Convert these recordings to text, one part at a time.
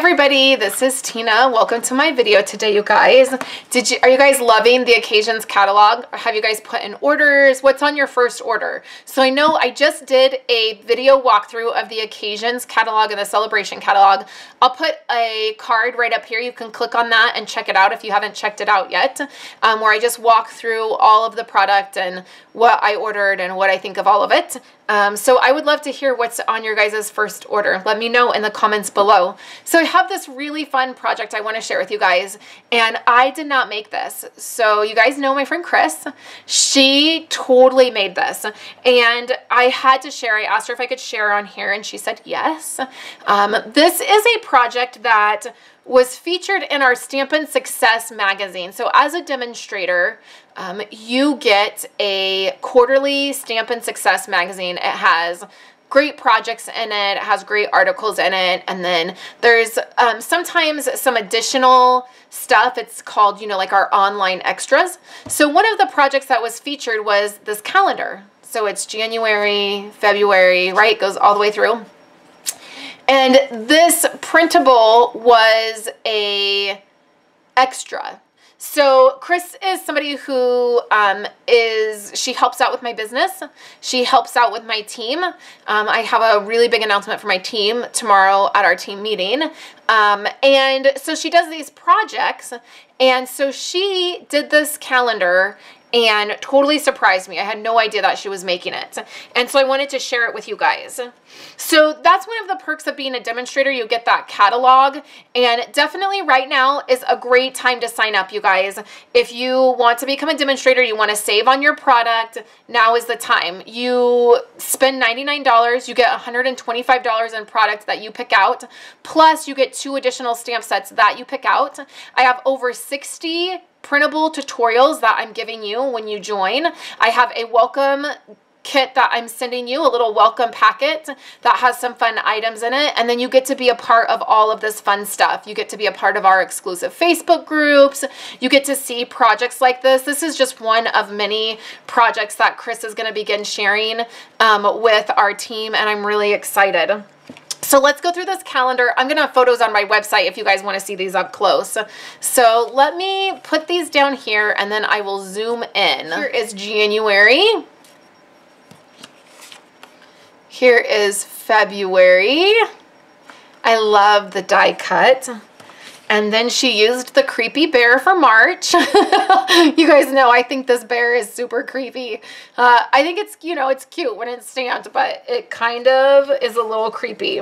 everybody, this is Tina. Welcome to my video today, you guys. Are you guys loving the Occasions catalog? Have you guys put in orders? What's on your first order? So I know I just did a video walkthrough of the Occasions catalog and the Celebration catalog. I'll put a card right up here. You can click on that and check it out if you haven't checked it out yet, where I just walk through all of the product and what I ordered and what I think of all of it. So I would love to hear what's on your guys' first order. Let me know in the comments below. So I have this really fun project I want to share with you guys, and I did not make this. So you guys know my friend Chris. She totally made this, and I had to share. I asked her if I could share on here, and she said yes. This is a project that was featured in our Stampin' Success magazine. So as a demonstrator, you get a quarterly Stampin' Success magazine. It has great projects in it, it has great articles in it, and then there's sometimes some additional stuff. It's called, you know, like our online extras. So one of the projects that was featured was this calendar. So it's January, February, right? It goes all the way through. And this printable was a extra. So Chris is somebody who she helps out with my business. She helps out with my team. I have a really big announcement for my team tomorrow at our team meeting. And so she does these projects. And so she did this calendar and totally surprised me. I had no idea that she was making it. And so I wanted to share it with you guys. So that's one of the perks of being a demonstrator. You get that catalog, and definitely right now is a great time to sign up, you guys. If you want to become a demonstrator, you want to save on your product, now is the time. You spend $99, you get $125 in product that you pick out, plus you get 2 additional stamp sets that you pick out. I have over 60 printable tutorials that I'm giving you when you join. I have a welcome kit that I'm sending you, a little welcome packet that has some fun items in it, and then you get to be a part of all of this fun stuff. You get to be a part of our exclusive Facebook groups. You get to see projects like this. This is just one of many projects that Chris is going to begin sharing with our team, and I'm really excited. So let's go through this calendar. I'm going to have photos on my website if you guys want to see these up close. So let me put these down here and then I will zoom in. Here is January. Here is February. I love the die cut. And then she used the creepy bear for March. You guys know I think this bear is super creepy. I think it's, you know, it's cute when it's stamped, but it kind of is a little creepy.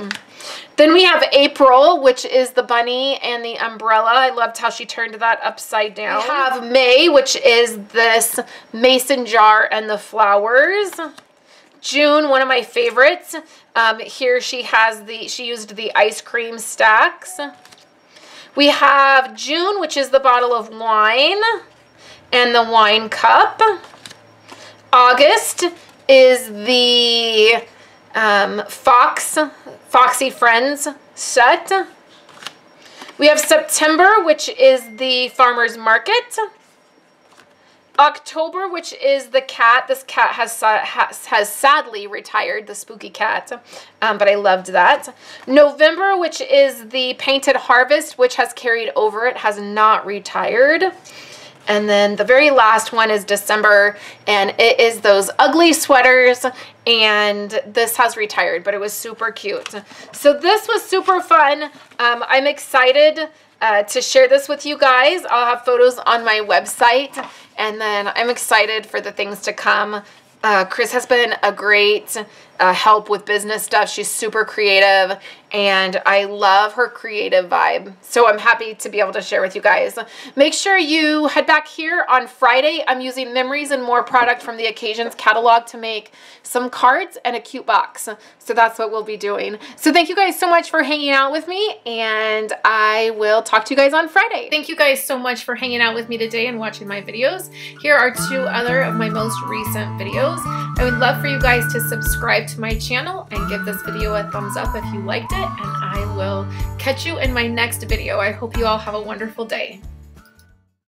Then we have April, which is the bunny and the umbrella. I loved how she turned that upside down. We have May, which is this mason jar and the flowers. June, one of my favorites. Here she used the ice cream stacks. We have June, which is the bottle of wine and the wine cup. August is the Foxy Friends set. We have September, which is the Farmer's Market. October, which is the cat. This cat has sadly retired, the spooky cat, but I loved that. November, which is the Painted Harvest, which has carried over. It has not retired. And then the very last one is December, and it is those ugly sweaters, and this has retired, but it was super cute. So this was super fun. I'm excited to share this with you guys. I'll have photos on my website, and then I'm excited for the things to come. Chris has been a great help with business stuff. She's super creative, and I love her creative vibe. So I'm happy to be able to share with you guys. Make sure you head back here on Friday. I'm using Memories and More product from the Occasions catalog to make some cards and a cute box. So that's what we'll be doing. So thank you guys so much for hanging out with me, and I will talk to you guys on Friday. Thank you guys so much for hanging out with me today and watching my videos. Here are 2 other of my most recent videos. I would love for you guys to subscribe to my channel and give this video a thumbs up if you liked it, and I will catch you in my next video. I hope you all have a wonderful day.